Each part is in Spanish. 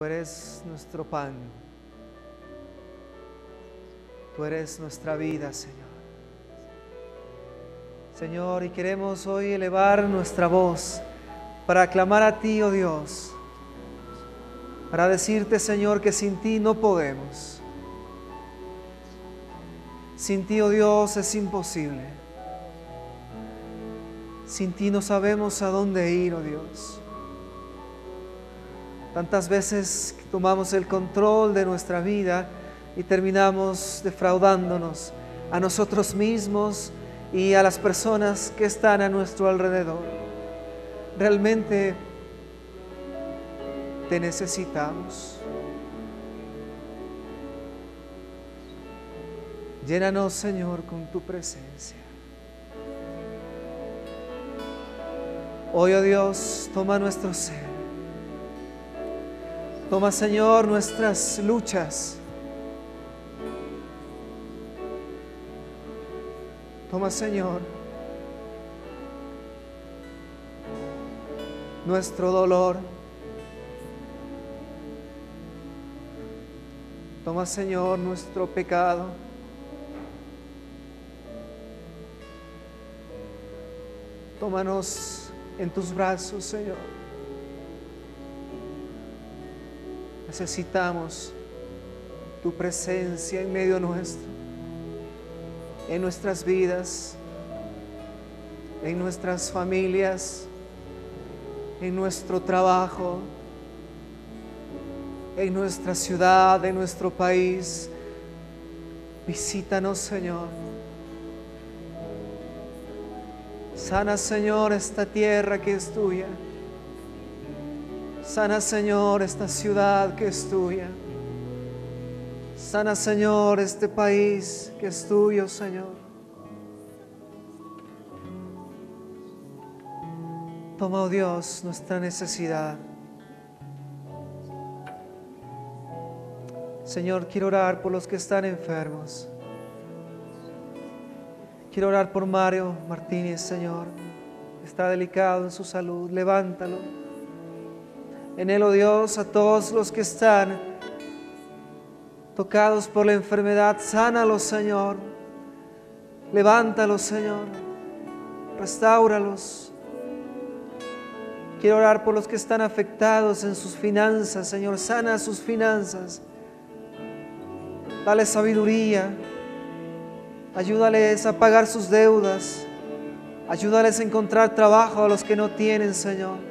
Tú eres nuestro pan, Tú eres nuestra vida, Señor. Señor, y queremos hoy elevar nuestra voz para clamar a ti, oh Dios, para decirte, Señor, que sin ti no podemos. Sin ti, oh Dios, es imposible. Sin ti no sabemos a dónde ir, oh Dios. Tantas veces tomamos el control de nuestra vida y terminamos defraudándonos a nosotros mismos y a las personas que están a nuestro alrededor. Realmente te necesitamos. Llénanos, Señor, con tu presencia. Hoy, oh Dios, toma nuestro ser. Toma, Señor, nuestras luchas. Toma, Señor, nuestro dolor. Toma, Señor, nuestro pecado. Tómanos en tus brazos, Señor. Necesitamos tu presencia en medio nuestro, en nuestras vidas, en nuestras familias, en nuestro trabajo, en nuestra ciudad, en nuestro país. Visítanos, Señor. Sana, Señor, esta tierra que es tuya. Sana, Señor, esta ciudad que es tuya. Sana, Señor, este país que es tuyo, Señor. Toma, oh Dios, nuestra necesidad. Señor, quiero orar por los que están enfermos. Quiero orar por Mario Martínez, Señor. Está delicado en su salud. Levántalo. En él, oh Dios, a todos los que están tocados por la enfermedad, sánalos, Señor. Levántalos, Señor. Restáuralos. Quiero orar por los que están afectados en sus finanzas, Señor. Sana sus finanzas. Dale sabiduría. Ayúdales a pagar sus deudas. Ayúdales a encontrar trabajo a los que no tienen, Señor.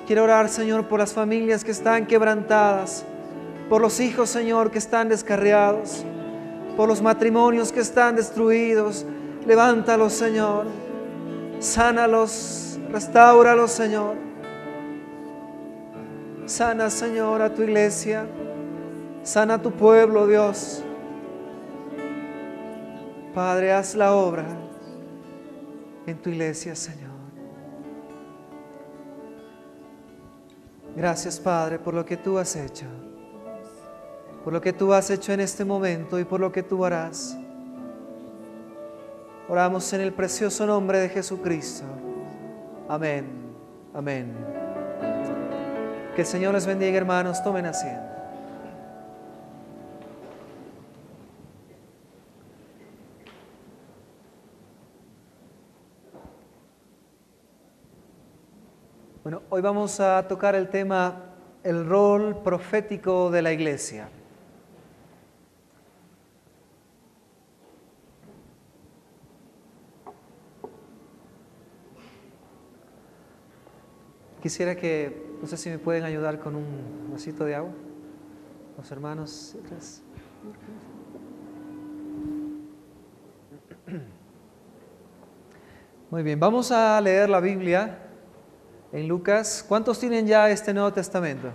Quiero orar, Señor, por las familias que están quebrantadas, por los hijos, Señor, que están descarriados, por los matrimonios que están destruidos. Levántalos, Señor. Sánalos, restáuralos, Señor. Sana, Señor, a tu iglesia. Sana a tu pueblo, Dios. Padre, haz la obra en tu iglesia, Señor. Gracias, Padre, por lo que tú has hecho. Por lo que tú has hecho en este momento y por lo que tú harás. Oramos en el precioso nombre de Jesucristo. Amén. Amén. Que el Señor les bendiga, hermanos. Tomen asiento. Bueno, hoy vamos a tocar el tema, el rol profético de la iglesia. Quisiera que, no sé si me pueden ayudar con un vasito de agua, los hermanos. Muy bien, vamos a leer la Biblia en Lucas. ¿Cuántos tienen ya este Nuevo Testamento?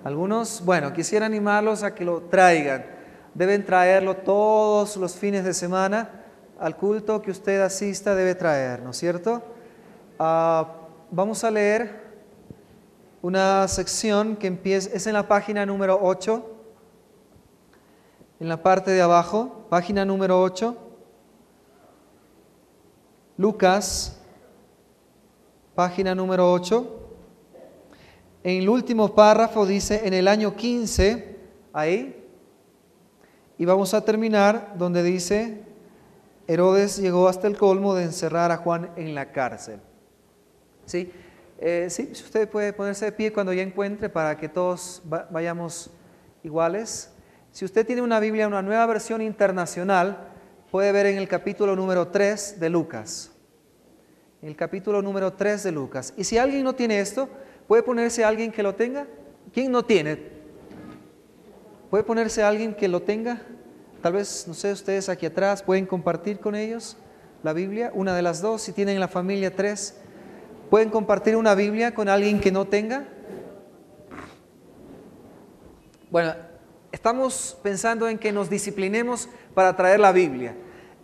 ¿Algunos? Bueno, quisiera animarlos a que lo traigan. Deben traerlo todos los fines de semana. Al culto que usted asista debe traer, ¿no es cierto? Vamos a leer una sección que empieza, es en la página número 8, en la parte de abajo, página número 8. Lucas, página número 8. En el último párrafo dice, en el año 15, ahí, y vamos a terminar donde dice, Herodes llegó hasta el colmo de encerrar a Juan en la cárcel. ¿Sí? Sí, si usted puede ponerse de pie cuando ya encuentre para que todos vayamos iguales. Si usted tiene una Biblia, una nueva versión internacional, puede ver en el capítulo número 3 de Lucas. En el capítulo número 3 de Lucas. Y si alguien no tiene esto, ¿puede ponerse alguien que lo tenga? ¿Quién no tiene? ¿Puede ponerse alguien que lo tenga? Tal vez, no sé, ustedes aquí atrás pueden compartir con ellos la Biblia, una de las dos. Si tienen en la familia 3, ¿pueden compartir una Biblia con alguien que no tenga? Bueno, estamos pensando en que nos disciplinemos para traer la Biblia.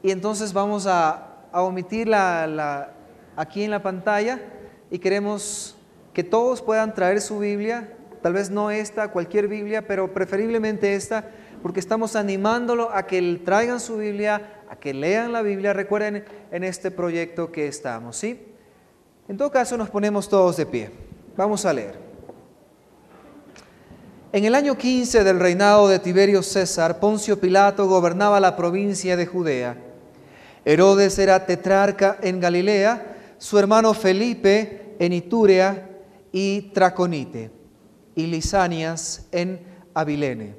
Y entonces vamos a omitir aquí en la pantalla y queremos que todos puedan traer su Biblia, tal vez no esta, cualquier Biblia, pero preferiblemente esta, porque estamos animándolo a que traigan su Biblia, a que lean la Biblia. Recuerden en este proyecto que estamos, ¿sí? En todo caso nos ponemos todos de pie. Vamos a leer. En el año 15 del reinado de Tiberio César, Poncio Pilato gobernaba la provincia de Judea. Herodes era tetrarca en Galilea, su hermano Felipe en Iturea y Traconite, y Lisanias en Abilene.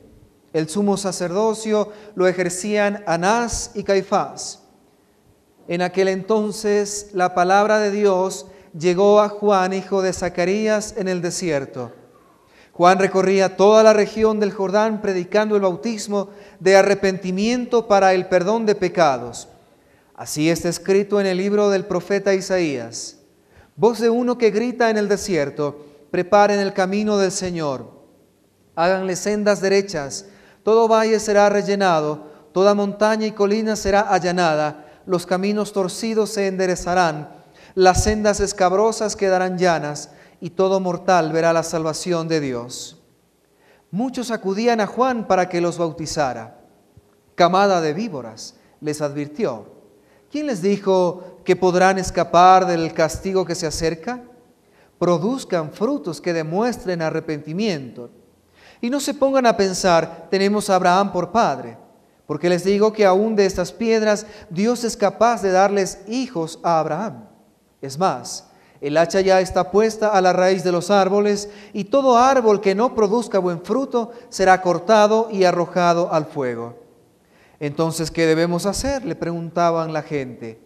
El sumo sacerdocio lo ejercían Anás y Caifás. En aquel entonces la palabra de Dios llegó a Juan, hijo de Zacarías, en el desierto. Juan recorría toda la región del Jordán predicando el bautismo de arrepentimiento para el perdón de pecados. Así está escrito en el libro del profeta Isaías. Voz de uno que grita en el desierto, preparen el camino del Señor. Háganle sendas derechas, todo valle será rellenado, toda montaña y colina será allanada, los caminos torcidos se enderezarán, las sendas escabrosas quedarán llanas, y todo mortal verá la salvación de Dios. Muchos acudían a Juan para que los bautizara. Camada de víboras, les advirtió. ¿Quién les dijo que podrán escapar del castigo que se acerca? Produzcan frutos que demuestren arrepentimiento. Y no se pongan a pensar, tenemos a Abraham por padre, porque les digo que aún de estas piedras Dios es capaz de darles hijos a Abraham. Es más, el hacha ya está puesta a la raíz de los árboles, y todo árbol que no produzca buen fruto será cortado y arrojado al fuego. Entonces, ¿qué debemos hacer?, le preguntaban la gente.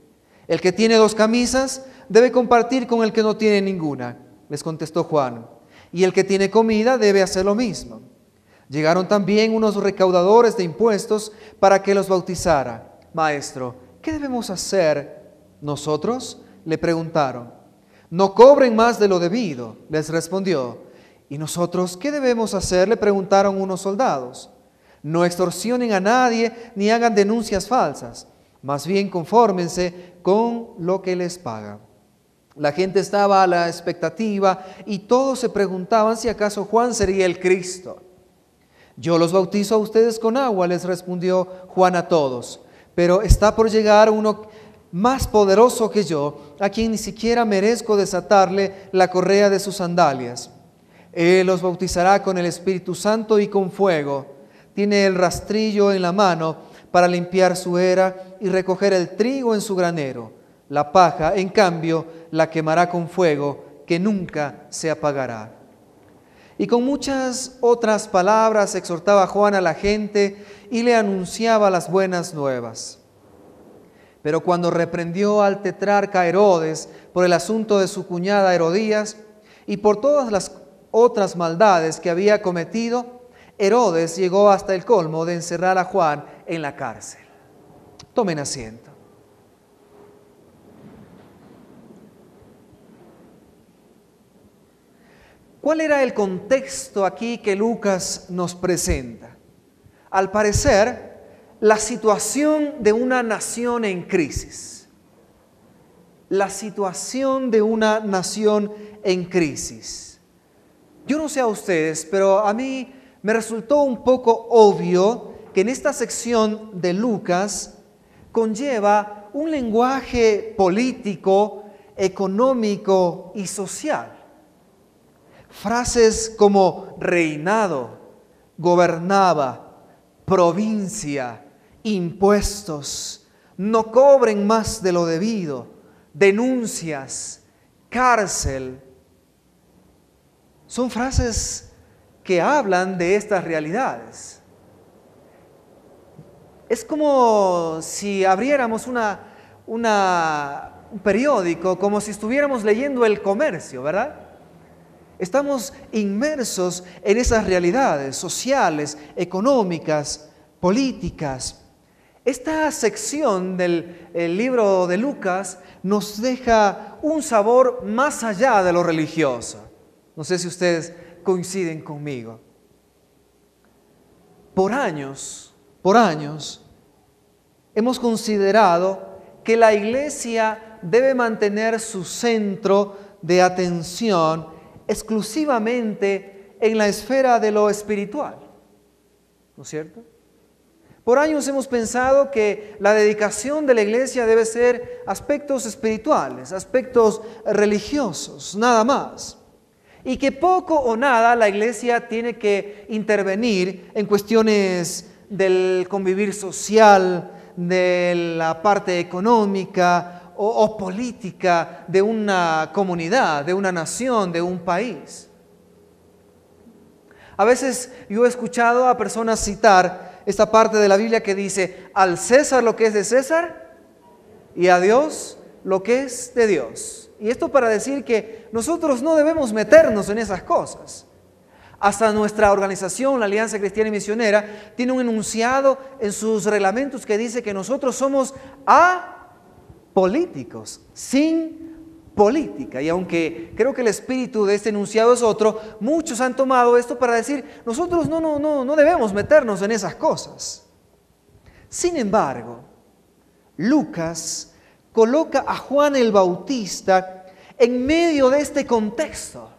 El que tiene 2 camisas debe compartir con el que no tiene ninguna, les contestó Juan. Y el que tiene comida debe hacer lo mismo. Llegaron también unos recaudadores de impuestos para que los bautizara. Maestro, ¿qué debemos hacer nosotros?, le preguntaron. No cobren más de lo debido, les respondió. ¿Y nosotros qué debemos hacer?, le preguntaron unos soldados. No extorsionen a nadie ni hagan denuncias falsas, más bien confórmense con lo que les pagan. La gente estaba a la expectativa y todos se preguntaban si acaso Juan sería el Cristo. Yo los bautizo a ustedes con agua, les respondió Juan a todos, pero está por llegar uno más poderoso que yo, a quien ni siquiera merezco desatarle la correa de sus sandalias. Él los bautizará con el Espíritu Santo y con fuego. Tiene el rastrillo en la mano para limpiar su era y recoger el trigo en su granero. La paja, en cambio, la quemará con fuego que nunca se apagará. Y con muchas otras palabras exhortaba Juan a la gente y le anunciaba las buenas nuevas. Pero cuando reprendió al tetrarca Herodes por el asunto de su cuñada Herodías y por todas las otras maldades que había cometido, Herodes llegó hasta el colmo de encerrar a Juan en la cárcel. Tomen asiento. ¿Cuál era el contexto aquí que Lucas nos presenta? Al parecer, la situación de una nación en crisis. La situación de una nación en crisis. Yo no sé a ustedes, pero a mí me resultó un poco obvio que en esta sección de Lucas conlleva un lenguaje político, económico y social. Frases como reinado, gobernaba, provincia, impuestos, no cobren más de lo debido, denuncias, cárcel. Son frases que hablan de estas realidades. Es como si abriéramos un periódico, como si estuviéramos leyendo El Comercio, ¿verdad? Estamos inmersos en esas realidades sociales, económicas, políticas. Esta sección del libro de Lucas nos deja un sabor más allá de lo religioso. No sé si ustedes coinciden conmigo. Por años, hemos considerado que la iglesia debe mantener su centro de atención exclusivamente en la esfera de lo espiritual, ¿no es cierto? Por años hemos pensado que la dedicación de la iglesia debe ser aspectos espirituales, aspectos religiosos, nada más. Y que poco o nada la iglesia tiene que intervenir en cuestiones del convivir social, de la parte económica o política de una comunidad, de una nación, de un país. A veces yo he escuchado a personas citar esta parte de la Biblia que dice: al César lo que es de César y a Dios lo que es de Dios. Y esto para decir que nosotros no debemos meternos en esas cosas. Hasta nuestra organización, la Alianza Cristiana y Misionera, tiene un enunciado en sus reglamentos que dice que nosotros somos apolíticos, sin política. Y aunque creo que el espíritu de este enunciado es otro, muchos han tomado esto para decir: nosotros no debemos meternos en esas cosas. Sin embargo, Lucas coloca a Juan el Bautista en medio de este contexto.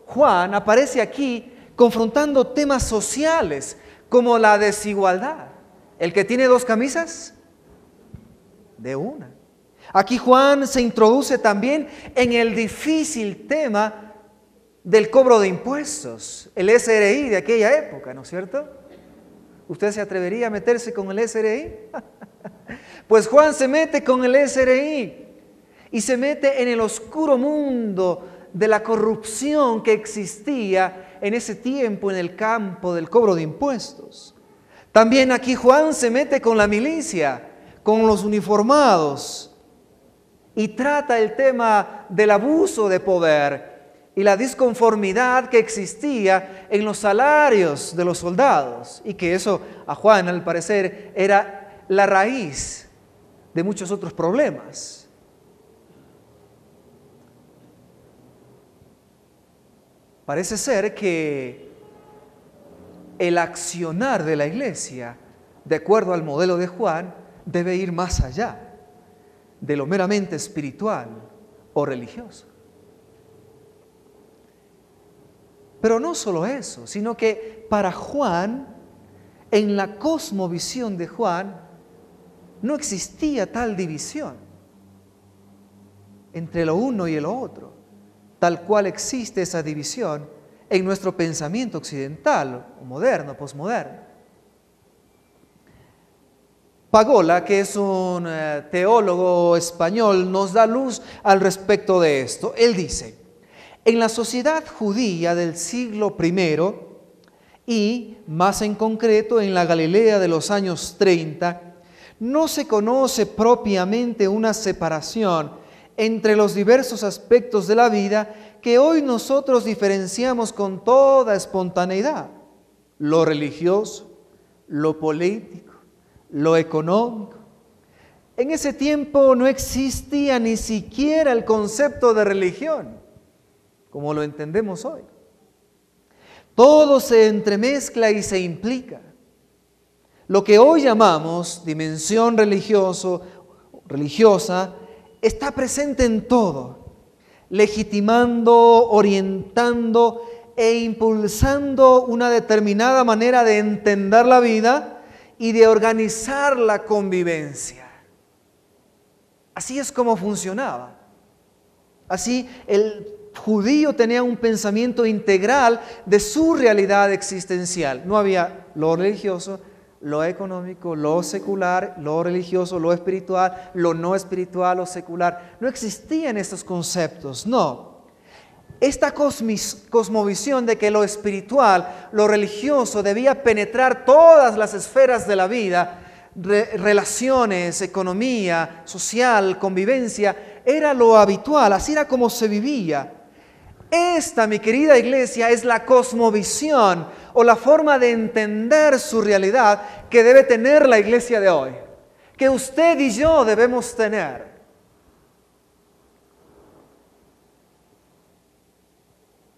Juan aparece aquí confrontando temas sociales como la desigualdad. ¿El que tiene 2 camisas? De una. Aquí Juan se introduce también en el difícil tema del cobro de impuestos, el SRI de aquella época, ¿no es cierto? ¿Usted se atrevería a meterse con el SRI? Pues Juan se mete con el SRI y se mete en el oscuro mundo de la corrupción que existía en ese tiempo en el campo del cobro de impuestos. También aquí Juan se mete con la milicia, con los uniformados, y trata el tema del abuso de poder y la disconformidad que existía en los salarios de los soldados, y que eso a Juan, al parecer, era la raíz de muchos otros problemas. Parece ser que el accionar de la iglesia, de acuerdo al modelo de Juan, debe ir más allá de lo meramente espiritual o religioso. Pero no solo eso, sino que para Juan, en la cosmovisión de Juan, no existía tal división entre lo uno y lo otro, tal cual existe esa división en nuestro pensamiento occidental, moderno, posmoderno. Pagola, que es un teólogo español, nos da luz al respecto de esto. Él dice: en la sociedad judía del siglo I y, más en concreto, en la Galilea de los años 30, no se conoce propiamente una separación entre los diversos aspectos de la vida que hoy nosotros diferenciamos con toda espontaneidad: lo religioso, lo político, lo económico. En ese tiempo no existía ni siquiera el concepto de religión, como lo entendemos hoy. Todo se entremezcla y se implica. Lo que hoy llamamos dimensión religiosa está presente en todo, legitimando, orientando e impulsando una determinada manera de entender la vida y de organizar la convivencia. Así es como funcionaba. Así, el judío tenía un pensamiento integral de su realidad existencial. No había lo religioso, lo económico, lo secular, lo religioso, lo espiritual, lo no espiritual, lo secular. No existían estos conceptos, no. Esta cosmovisión de que lo espiritual, lo religioso debía penetrar todas las esferas de la vida, relaciones, economía, social, convivencia, era lo habitual, así era como se vivía. Esta, mi querida iglesia, es la cosmovisión o la forma de entender su realidad que debe tener la iglesia de hoy, que usted y yo debemos tener.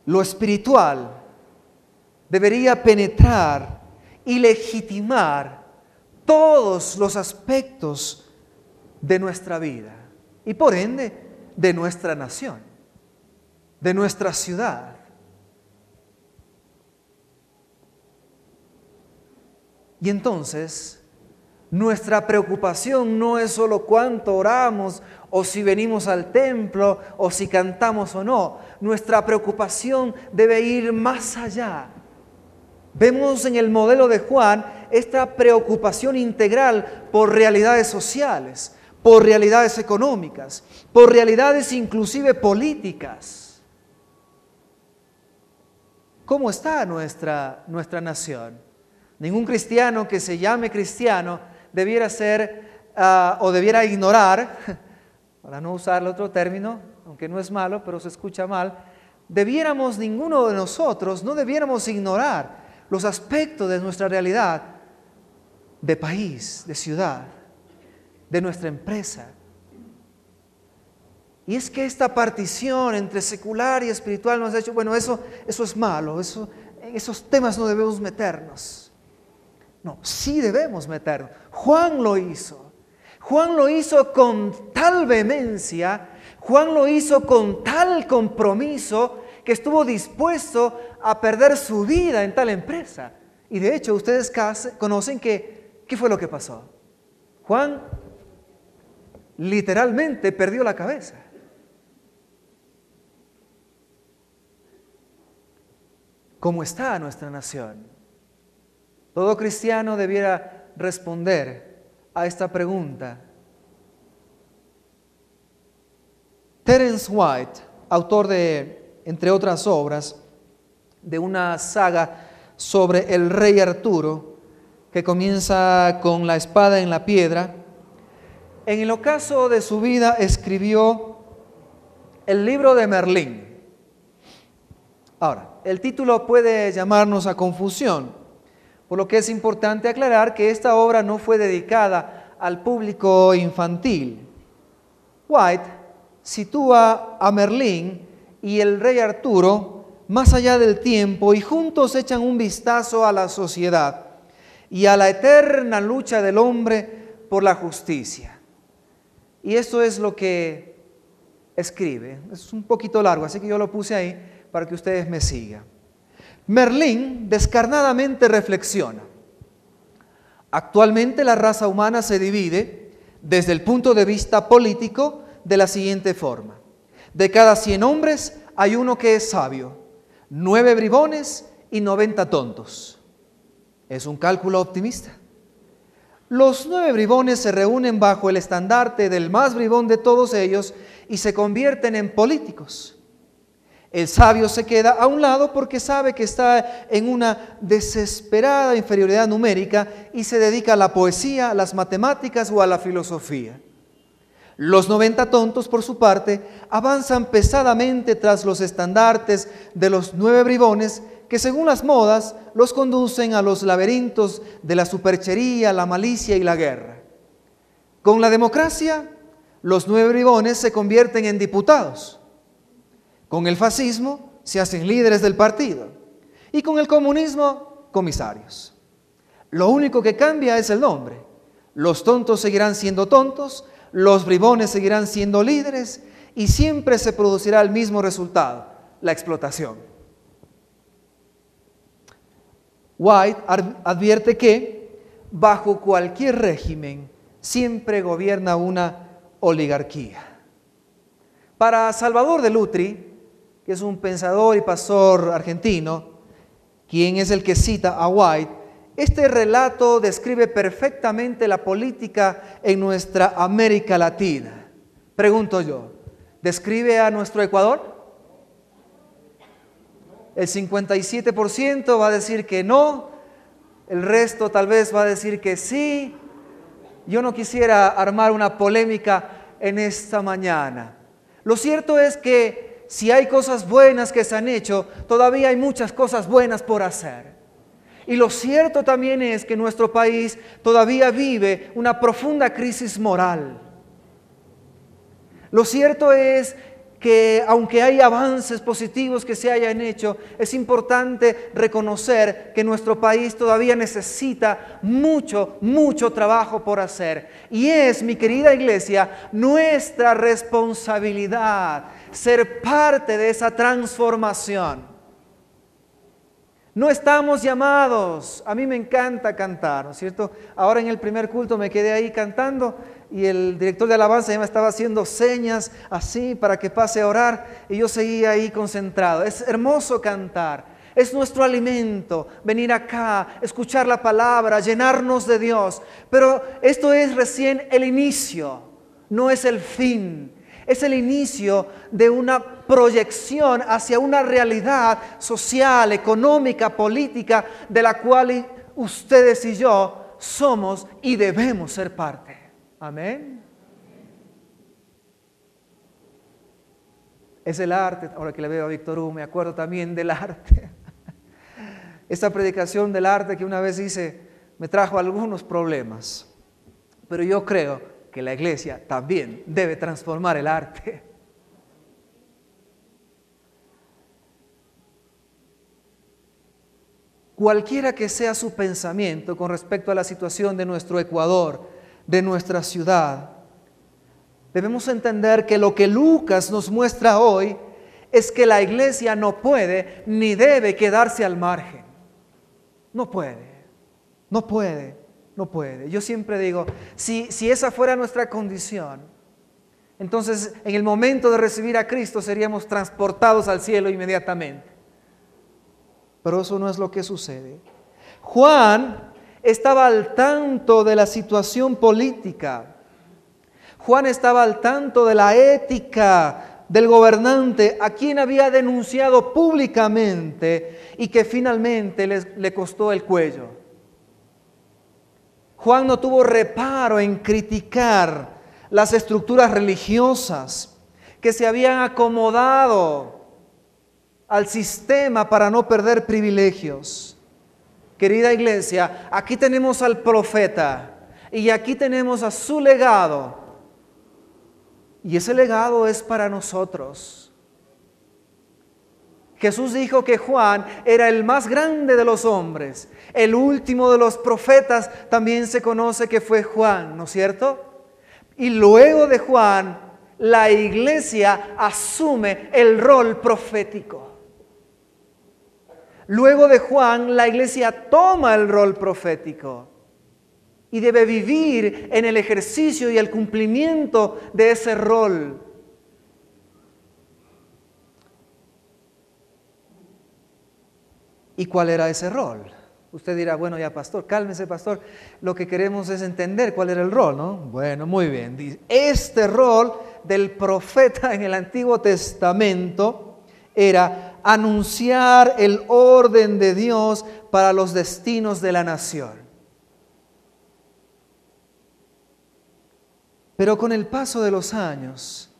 Lo espiritual debería penetrar y legitimar todos los aspectos de nuestra vida y por ende de nuestra nación, de nuestra ciudad. Y entonces, nuestra preocupación no es solo cuánto oramos o si venimos al templo o si cantamos o no. Nuestra preocupación debe ir más allá. Vemos en el modelo de Juan esta preocupación integral por realidades sociales, por realidades económicas, por realidades inclusive políticas. ¿Cómo está nuestra nación? Ningún cristiano que se llame cristiano debiera ser o debiera ignorar, para no usar el otro término, aunque no es malo, pero se escucha mal, ninguno de nosotros, no debiéramos ignorar los aspectos de nuestra realidad, de país, de ciudad, de nuestra empresa. Y es que esta partición entre secular y espiritual nos ha hecho, bueno, eso es malo, en esos temas no debemos meternos. No, sí debemos meternos. Juan lo hizo. Juan lo hizo con tal vehemencia, Juan lo hizo con tal compromiso que estuvo dispuesto a perder su vida en tal empresa. Y de hecho, ustedes conocen qué fue lo que pasó. Juan literalmente perdió la cabeza. ¿Cómo está nuestra nación? Todo cristiano debiera responder a esta pregunta. Terence White, autor de, entre otras obras, de una saga sobre el rey Arturo, que comienza con la espada en la piedra, en el ocaso de su vida escribió el libro de Merlín. Ahora, el título puede llamarnos a confusión, por lo que es importante aclarar que esta obra no fue dedicada al público infantil. White sitúa a Merlín y el rey Arturo más allá del tiempo y juntos echan un vistazo a la sociedad y a la eterna lucha del hombre por la justicia. Y esto es lo que escribe. Es un poquito largo, así que yo lo puse ahí para que ustedes me sigan. Merlín descarnadamente reflexiona. Actualmente la raza humana se divide desde el punto de vista político de la siguiente forma. De cada 100 hombres hay uno que es sabio, 9 bribones y 90 tontos. ¿Es un cálculo optimista? Los 9 bribones se reúnen bajo el estandarte del más bribón de todos ellos y se convierten en políticos. El sabio se queda a un lado porque sabe que está en una desesperada inferioridad numérica y se dedica a la poesía, a las matemáticas o a la filosofía. Los 90 tontos, por su parte, avanzan pesadamente tras los estandartes de los 9 bribones que, según las modas, los conducen a los laberintos de la superchería, la malicia y la guerra. Con la democracia, los 9 bribones se convierten en diputados. Con el fascismo se hacen líderes del partido y con el comunismo, comisarios. Lo único que cambia es el nombre. Los tontos seguirán siendo tontos, los bribones seguirán siendo líderes y siempre se producirá el mismo resultado, la explotación. White advierte que bajo cualquier régimen siempre gobierna una oligarquía. Para Salvador de Lutri, que es un pensador y pastor argentino, quien es el que cita a White, este relato describe perfectamente la política en nuestra América Latina. Pregunto yo, ¿describe a nuestro Ecuador? El 57% va a decir que no, el resto tal vez va a decir que sí. Yo no quisiera armar una polémica en esta mañana. Lo cierto es que si hay cosas buenas que se han hecho, todavía hay muchas cosas buenas por hacer. Y lo cierto también es que nuestro país todavía vive una profunda crisis moral. Lo cierto es que aunque hay avances positivos que se hayan hecho, es importante reconocer que nuestro país todavía necesita mucho trabajo por hacer. Y es, mi querida iglesia, nuestra responsabilidad ser parte de esa transformación. No estamos llamados, a mí me encanta cantar, ¿no es cierto? Ahora en el primer culto me quedé ahí cantando y el director de alabanza ya me estaba haciendo señas así para que pase a orar y yo seguía ahí concentrado. Es hermoso cantar, es nuestro alimento, venir acá, escuchar la palabra, llenarnos de Dios. Pero esto es recién el inicio, no es el fin. Es el inicio de una proyección hacia una realidad social, económica, política, de la cual ustedes y yo somos y debemos ser parte. Amén. Es el arte, ahora que le veo a Víctor Hugo, me acuerdo también del arte. Esta predicación del arte que una vez hice me trajo algunos problemas, pero yo creo que la iglesia también debe transformar el arte. Cualquiera que sea su pensamiento con respecto a la situación de nuestro Ecuador, de nuestra ciudad, debemos entender que lo que Lucas nos muestra hoy es que la iglesia no puede ni debe quedarse al margen. No puede. Yo siempre digo, si esa fuera nuestra condición, entonces en el momento de recibir a Cristo seríamos transportados al cielo inmediatamente. Pero eso no es lo que sucede. Juan estaba al tanto de la situación política. Juan estaba al tanto de la ética del gobernante a quien había denunciado públicamente y que finalmente le costó el cuello. Juan no tuvo reparo en criticar las estructuras religiosas que se habían acomodado al sistema para no perder privilegios. Querida iglesia, aquí tenemos al profeta y aquí tenemos a su legado. Y ese legado es para nosotros. Jesús dijo que Juan era el más grande de los hombres. El último de los profetas también se conoce que fue Juan, ¿no es cierto? Y luego de Juan, la iglesia asume el rol profético. Luego de Juan, la iglesia toma el rol profético y debe vivir en el ejercicio y el cumplimiento de ese rol. ¿Y cuál era ese rol? Usted dirá, bueno, ya pastor, cálmese pastor, lo que queremos es entender cuál era el rol, ¿no? Bueno, muy bien. Este rol del profeta en el Antiguo Testamento era anunciar el orden de Dios para los destinos de la nación. Pero con el paso de los años,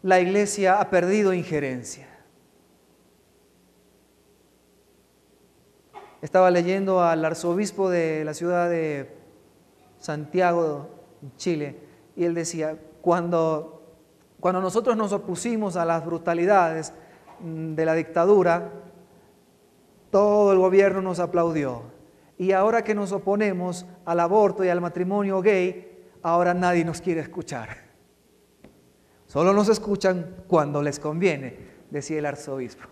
la iglesia ha perdido injerencia. Estaba leyendo al arzobispo de la ciudad de Santiago, Chile, y él decía, cuando nosotros nos opusimos a las brutalidades de la dictadura, todo el gobierno nos aplaudió. Y ahora que nos oponemos al aborto y al matrimonio gay, ahora nadie nos quiere escuchar. Solo nos escuchan cuando les conviene, decía el arzobispo.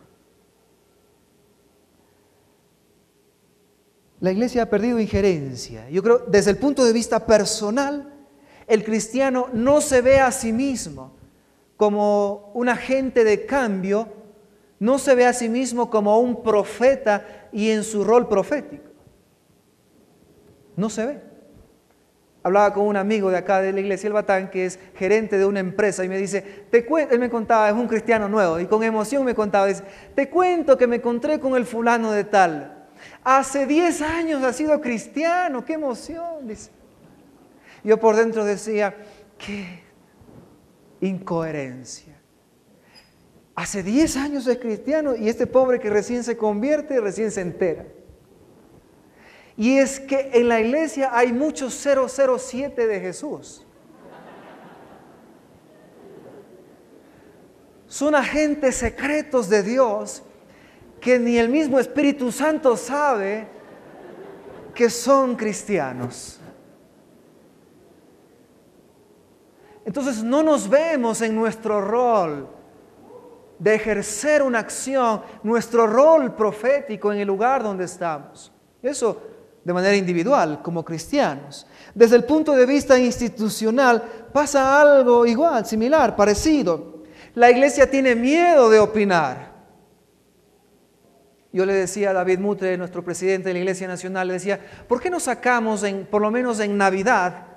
La iglesia ha perdido injerencia. Yo creo, desde el punto de vista personal, el cristiano no se ve a sí mismo como un agente de cambio, no se ve a sí mismo como un profeta y en su rol profético. No se ve. Hablaba con un amigo de acá de la iglesia El Batán, que es gerente de una empresa, y me dice, él me contaba, es un cristiano nuevo, y con emoción me contaba, dice, te cuento que me encontré con el fulano de tal. Hace 10 años ha sido cristiano, qué emoción, dice. Yo por dentro decía, qué incoherencia. Hace 10 años es cristiano y este pobre que recién se convierte, recién se entera. Y es que en la iglesia hay muchos 007 de Jesús. Son agentes secretos de Dios que ni el mismo Espíritu Santo sabe que son cristianos. Entonces no nos vemos en nuestro rol de ejercer una acción, nuestro rol profético en el lugar donde estamos. Eso de manera individual, como cristianos. Desde el punto de vista institucional pasa algo igual, similar, parecido. La iglesia tiene miedo de opinar. Yo le decía a David Mutre, nuestro presidente de la Iglesia Nacional, le decía, ¿por qué no sacamos, por lo menos en Navidad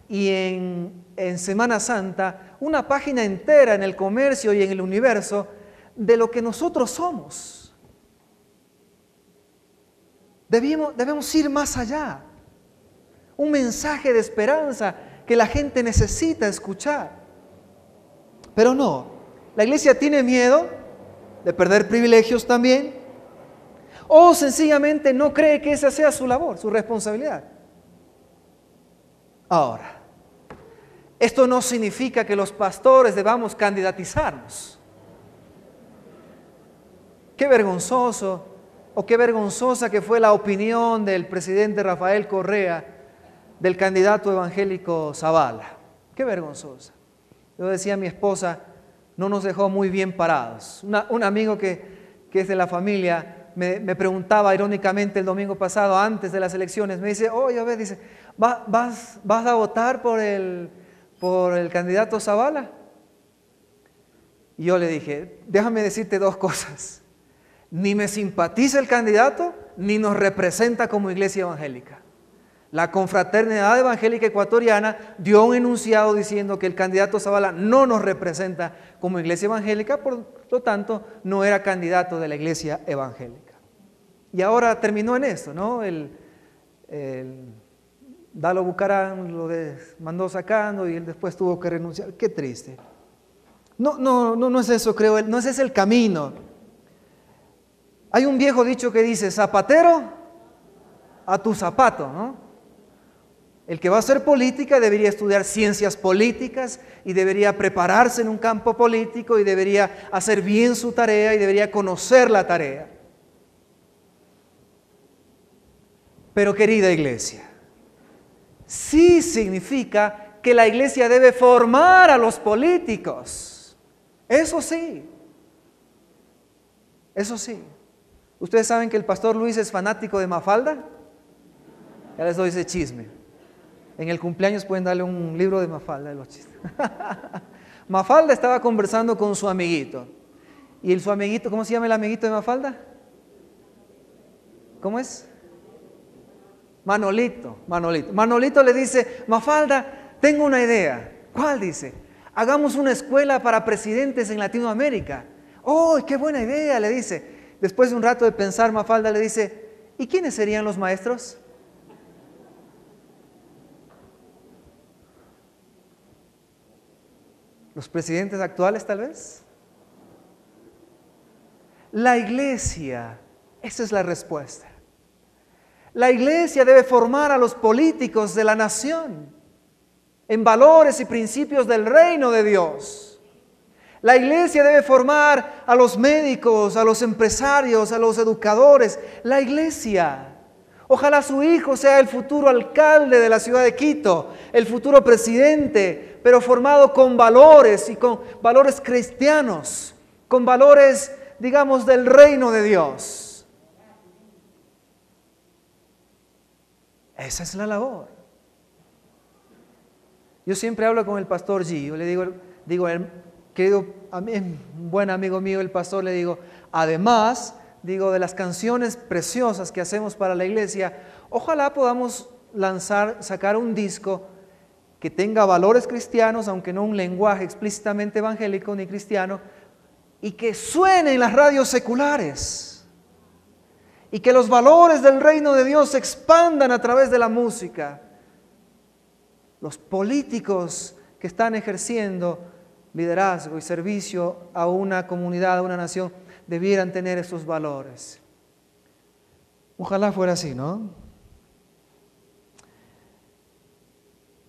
y en Semana Santa, una página entera en El Comercio y en El Universo de lo que nosotros somos? Debemos ir más allá. Un mensaje de esperanza que la gente necesita escuchar. Pero no, la iglesia tiene miedo de perder privilegios también, o sencillamente no cree que esa sea su labor, su responsabilidad. Ahora, esto no significa que los pastores debamos candidatizarnos. Qué vergonzoso o qué vergonzosa que fue la opinión del presidente Rafael Correa del candidato evangélico Zavala. Qué vergonzosa. Yo decía a mi esposa, no nos dejó muy bien parados. Un amigo que es de la familia me preguntaba irónicamente el domingo pasado, antes de las elecciones, me dice, oye, a ver, dice, ¿vas a votar por el candidato Zavala? Y yo le dije, déjame decirte dos cosas. Ni me simpatiza el candidato, ni nos representa como iglesia evangélica. La Confraternidad Evangélica Ecuatoriana dio un enunciado diciendo que el candidato Zavala no nos representa como iglesia evangélica, por lo tanto, no era candidato de la iglesia evangélica. Y ahora terminó en esto, ¿no? Dalo Bucarán lo mandó sacando y él después tuvo que renunciar. Qué triste. No es eso, creo, no es ese el camino. Hay un viejo dicho que dice, zapatero a tu zapato, ¿no? El que va a hacer política debería estudiar ciencias políticas y debería prepararse en un campo político y debería hacer bien su tarea y debería conocer la tarea. Pero querida iglesia, sí significa que la iglesia debe formar a los políticos. Eso sí. Eso sí. ¿Ustedes saben que el pastor Luis es fanático de Mafalda? Ya les doy ese chisme. En el cumpleaños pueden darle un libro de Mafalda de los chistes. Mafalda estaba conversando con su amiguito. Y su amiguito, ¿cómo se llama el amiguito de Mafalda? ¿Cómo es? Manolito. Manolito le dice, Mafalda, tengo una idea. ¿Cuál? Dice, hagamos una escuela para presidentes en Latinoamérica. ¡Oh, qué buena idea! Le dice. Después de un rato de pensar, Mafalda le dice, ¿y quiénes serían los maestros? ¿Los presidentes actuales tal vez? La iglesia, esa es la respuesta. La iglesia debe formar a los políticos de la nación en valores y principios del reino de Dios. La iglesia debe formar a los médicos, a los empresarios, a los educadores. La iglesia. Ojalá su hijo sea el futuro alcalde de la ciudad de Quito, el futuro presidente, pero formado con valores y con valores cristianos, con valores, digamos, del reino de Dios. Esa es la labor. Yo siempre hablo con el pastor G. Yo le digo querido, un buen amigo mío, el pastor, le digo, además, digo, de las canciones preciosas que hacemos para la iglesia, ojalá podamos sacar un disco que tenga valores cristianos, aunque no un lenguaje explícitamente evangélico ni cristiano, y que suene en las radios seculares, y que los valores del reino de Dios se expandan a través de la música. Los políticos que están ejerciendo liderazgo y servicio a una comunidad, a una nación, debieran tener esos valores. Ojalá fuera así, ¿no?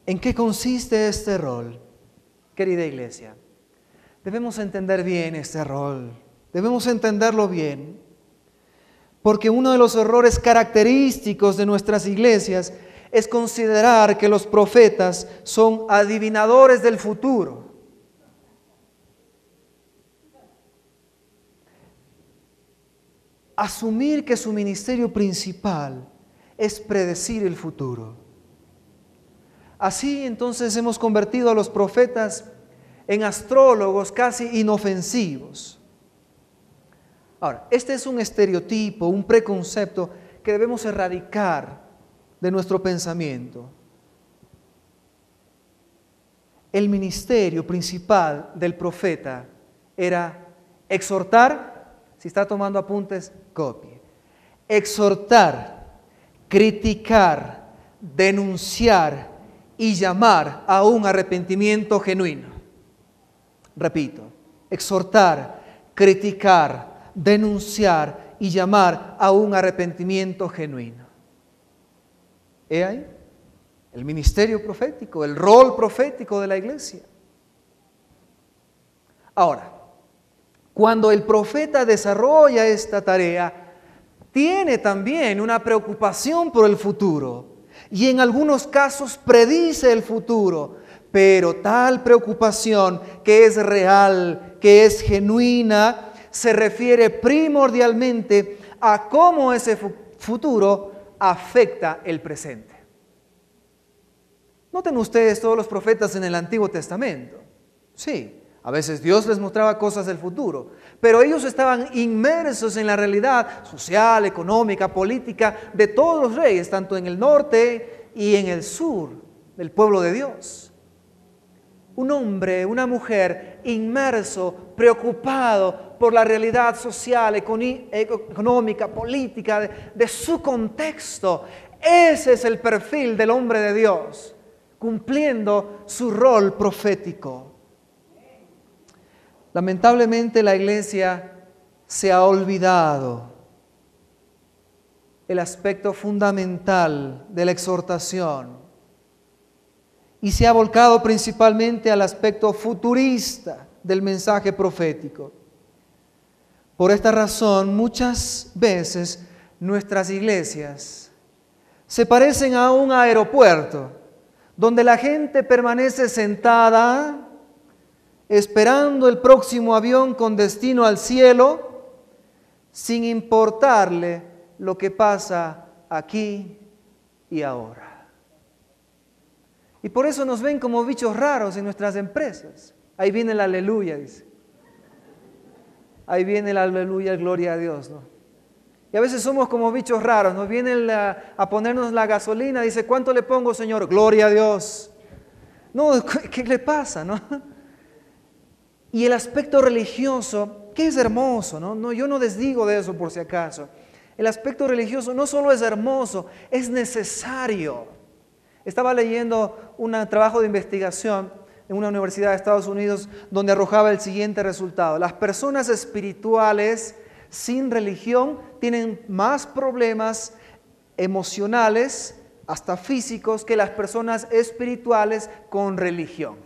¿En qué consiste este rol, querida iglesia? Debemos entender bien este rol, debemos entenderlo bien, porque uno de los errores característicos de nuestras iglesias es considerar que los profetas son adivinadores del futuro. Asumir que su ministerio principal es predecir el futuro. Así entonces hemos convertido a los profetas en astrólogos casi inofensivos. Ahora, este es un estereotipo, un preconcepto que debemos erradicar de nuestro pensamiento. El ministerio principal del profeta era exhortar, si está tomando apuntes, copie. Exhortar, criticar, denunciar y llamar a un arrepentimiento genuino. Repito, exhortar, criticar, denunciar y llamar a un arrepentimiento genuino. ¿He ahí? El ministerio profético, el rol profético de la iglesia. Ahora, cuando el profeta desarrolla esta tarea, tiene también una preocupación por el futuro y en algunos casos predice el futuro, pero tal preocupación que es real, que es genuina, se refiere primordialmente a cómo ese futuro afecta el presente. Noten ustedes todos los profetas en el Antiguo Testamento. Sí, a veces Dios les mostraba cosas del futuro, pero ellos estaban inmersos en la realidad social, económica, política de todos los reyes, tanto en el norte y en el sur del pueblo de Dios. Un hombre, una mujer inmerso, preocupado por la realidad social, económica, política de su contexto. Ese es el perfil del hombre de Dios, cumpliendo su rol profético. Lamentablemente la iglesia se ha olvidado el aspecto fundamental de la exhortación y se ha volcado principalmente al aspecto futurista del mensaje profético. Por esta razón, muchas veces nuestras iglesias se parecen a un aeropuerto donde la gente permanece sentada esperando el próximo avión con destino al cielo, sin importarle lo que pasa aquí y ahora. Y por eso nos ven como bichos raros en nuestras empresas. Ahí viene el aleluya, dice. Ahí viene el aleluya, gloria a Dios, ¿no? Y a veces somos como bichos raros, nos vienen a ponernos la gasolina, dice, ¿cuánto le pongo, Señor? Gloria a Dios. No, ¿qué le pasa, no? Y el aspecto religioso, que es hermoso, ¿no? Yo no desdigo de eso por si acaso. El aspecto religioso no solo es hermoso, es necesario. Estaba leyendo un trabajo de investigación en una universidad de Estados Unidos donde arrojaba el siguiente resultado. Las personas espirituales sin religión tienen más problemas emocionales, hasta físicos, que las personas espirituales con religión.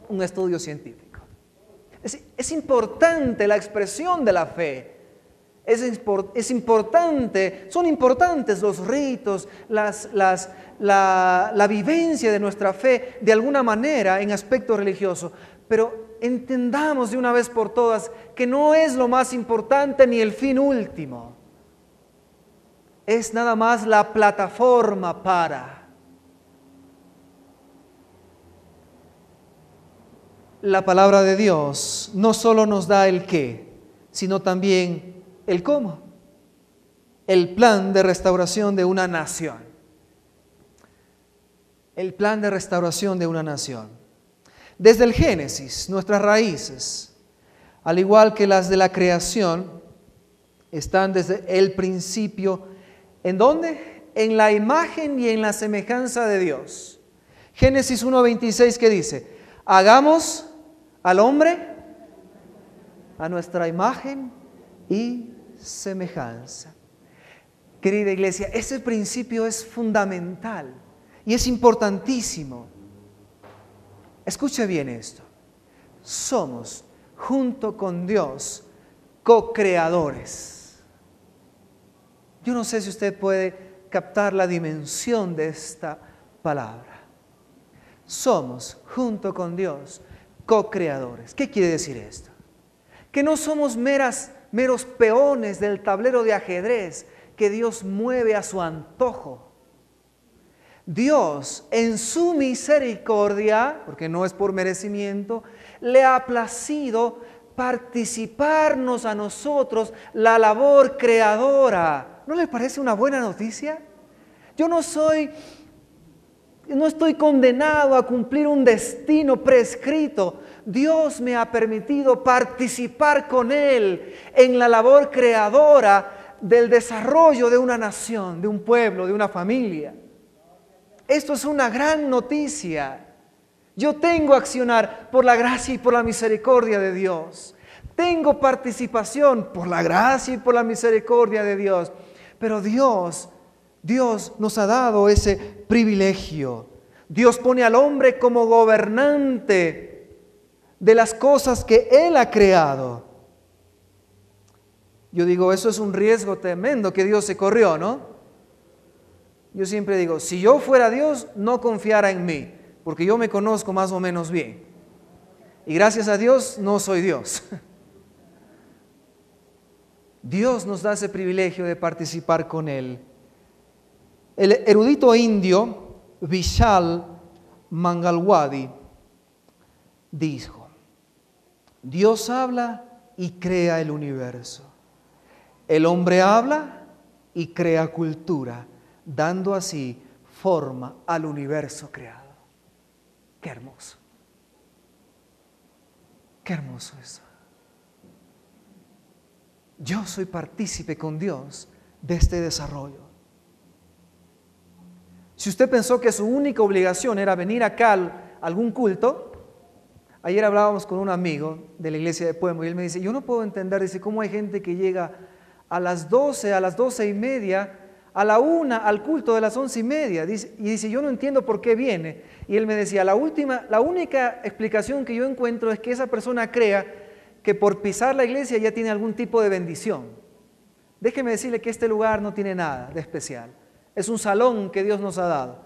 Un estudio científico. Es importante la expresión de la fe. Es importante, son importantes los ritos, la vivencia de nuestra fe de alguna manera en aspecto religioso. Pero entendamos de una vez por todas que no es lo más importante ni el fin último. Es nada más la plataforma para. la palabra de Dios no solo nos da el qué, sino también el cómo. El plan de restauración de una nación. El plan de restauración de una nación. Desde el Génesis, nuestras raíces, al igual que las de la creación, están desde el principio. ¿En dónde? En la imagen y en la semejanza de Dios. Génesis 1:26, ¿qué dice? Hagamos al hombre a nuestra imagen y semejanza. Querida iglesia, ese principio es fundamental y es importantísimo. Escuche bien esto. Somos, junto con Dios, co-creadores. Yo no sé si usted puede captar la dimensión de esta palabra. Somos, junto con Dios, co-creadores. ¿Qué quiere decir esto? Que no somos meros peones del tablero de ajedrez que Dios mueve a su antojo. Dios, en su misericordia, porque no es por merecimiento, le ha placido participarnos a nosotros la labor creadora. ¿No le parece una buena noticia? Yo no estoy condenado a cumplir un destino prescrito. Dios me ha permitido participar con Él en la labor creadora del desarrollo de una nación, de un pueblo, de una familia. Esto es una gran noticia. Yo tengo accionar por la gracia y por la misericordia de Dios. Tengo participación por la gracia y por la misericordia de Dios. Pero Dios nos ha dado ese privilegio. Dios pone al hombre como gobernante de las cosas que Él ha creado. Yo digo, eso es un riesgo tremendo que Dios se corrió, ¿no? Yo siempre digo, si yo fuera Dios, no confiara en mí, porque yo me conozco más o menos bien. Y gracias a Dios, no soy Dios. Dios nos da ese privilegio de participar con Él. El erudito indio Vishal Mangalwadi dijo, Dios habla y crea el universo. El hombre habla y crea cultura, dando así forma al universo creado. Qué hermoso. Qué hermoso eso. Yo soy partícipe con Dios de este desarrollo. Si usted pensó que su única obligación era venir acá a algún culto, ayer hablábamos con un amigo de la iglesia de Pueblo y él me dice, yo no puedo entender, dice, cómo hay gente que llega a las 12, a las 12:30, a la 1, al culto de las 11:30, y dice, yo no entiendo por qué viene. Y él me decía, la única explicación que yo encuentro es que esa persona crea que por pisar la iglesia ya tiene algún tipo de bendición. Déjeme decirle que este lugar no tiene nada de especial. Es un salón que Dios nos ha dado.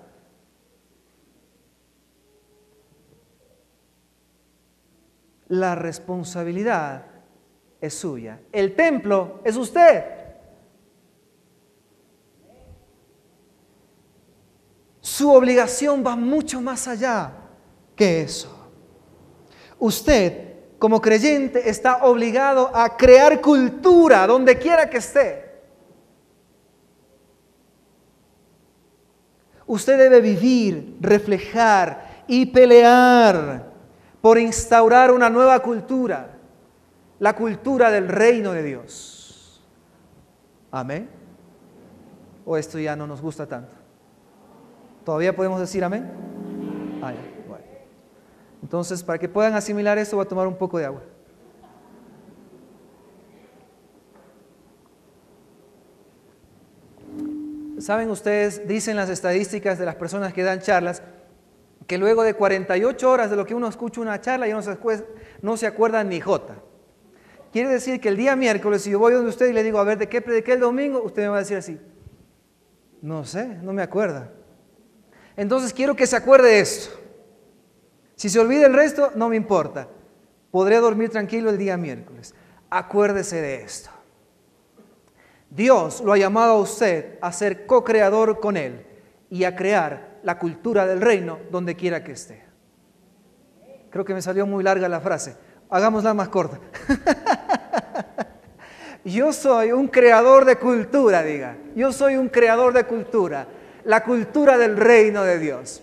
La responsabilidad es suya. El templo es usted. Su obligación va mucho más allá que eso. Usted, como creyente, está obligado a crear cultura donde quiera que esté. Usted debe vivir, reflejar y pelear por instaurar una nueva cultura, la cultura del reino de Dios. ¿Amén? ¿O esto ya no nos gusta tanto? ¿Todavía podemos decir amén? Ah, ya, bueno. Entonces, para que puedan asimilar esto, voy a tomar un poco de agua. Saben ustedes, dicen las estadísticas de las personas que dan charlas, que luego de 48 horas de lo que uno escucha una charla, ya no se acuerdan ni jota. Quiere decir que el día miércoles, si yo voy donde usted y le digo, a ver, ¿de qué prediqué el domingo? Usted me va a decir así, no sé, no me acuerda. Entonces quiero que se acuerde de esto. Si se olvida el resto, no me importa. Podré dormir tranquilo el día miércoles. Acuérdese de esto. Dios lo ha llamado a usted a ser co-creador con Él y a crear la cultura del reino donde quiera que esté. Creo que me salió muy larga la frase. Hagámosla más corta. Yo soy un creador de cultura, diga. Yo soy un creador de cultura. La cultura del reino de Dios.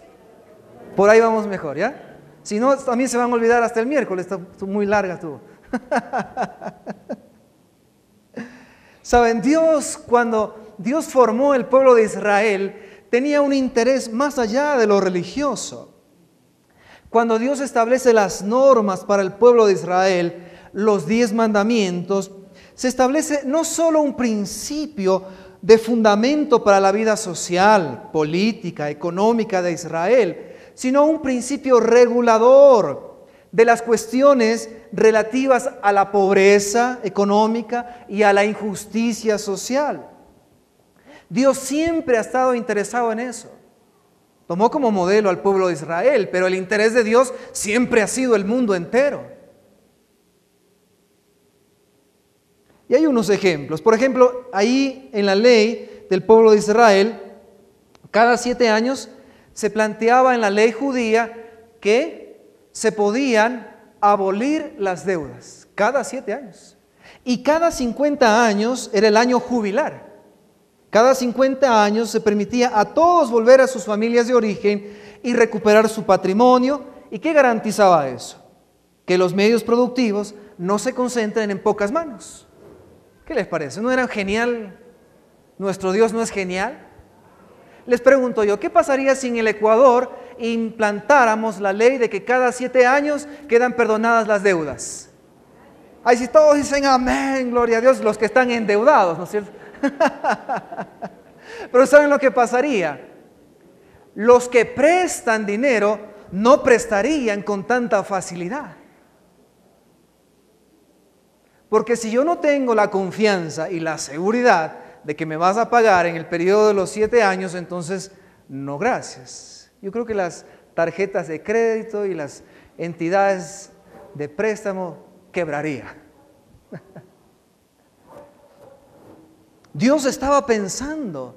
Por ahí vamos mejor, ¿ya? Si no, también se van a olvidar hasta el miércoles. Está muy larga estuvo. Saben, cuando Dios formó el pueblo de Israel, tenía un interés más allá de lo religioso. Cuando Dios establece las normas para el pueblo de Israel, los 10 mandamientos, se establece no solo un principio de fundamento para la vida social, política, económica de Israel, sino un principio regulador de las cuestiones relativas a la pobreza económica y a la injusticia social. Dios siempre ha estado interesado en eso. Tomó como modelo al pueblo de Israel, pero el interés de Dios siempre ha sido el mundo entero. Y hay unos ejemplos. Por ejemplo, ahí en la ley del pueblo de Israel, cada 7 años se planteaba en la ley judía que se podían abolir las deudas. Cada 7 años. Y cada 50 años era el año jubilar. Cada 50 años se permitía a todos volver a sus familias de origen y recuperar su patrimonio. ¿Y qué garantizaba eso? Que los medios productivos no se concentren en pocas manos. ¿Qué les parece? ¿No era genial? ¿Nuestro Dios no es genial? Les pregunto yo, ¿qué pasaría si en el Ecuador implantáramos la ley de que cada 7 años quedan perdonadas las deudas? Ay, si todos dicen amén, gloria a Dios, los que están endeudados, ¿no es cierto? Pero ¿saben lo que pasaría? Los que prestan dinero no prestarían con tanta facilidad. Porque si yo no tengo la confianza y la seguridad de que me vas a pagar en el periodo de los 7 años, entonces no gracias. Yo creo que las tarjetas de crédito y las entidades de préstamo quebrarían. Dios estaba pensando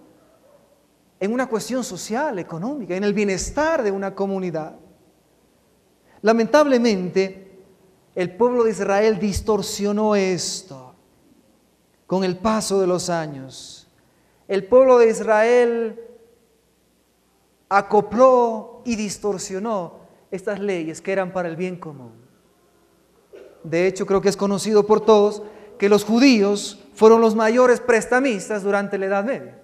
en una cuestión social, económica, en el bienestar de una comunidad. Lamentablemente, el pueblo de Israel distorsionó esto con el paso de los años. El pueblo de Israel acopló y distorsionó estas leyes que eran para el bien común. De hecho, creo que es conocido por todos que los judíos fueron los mayores prestamistas durante la Edad Media.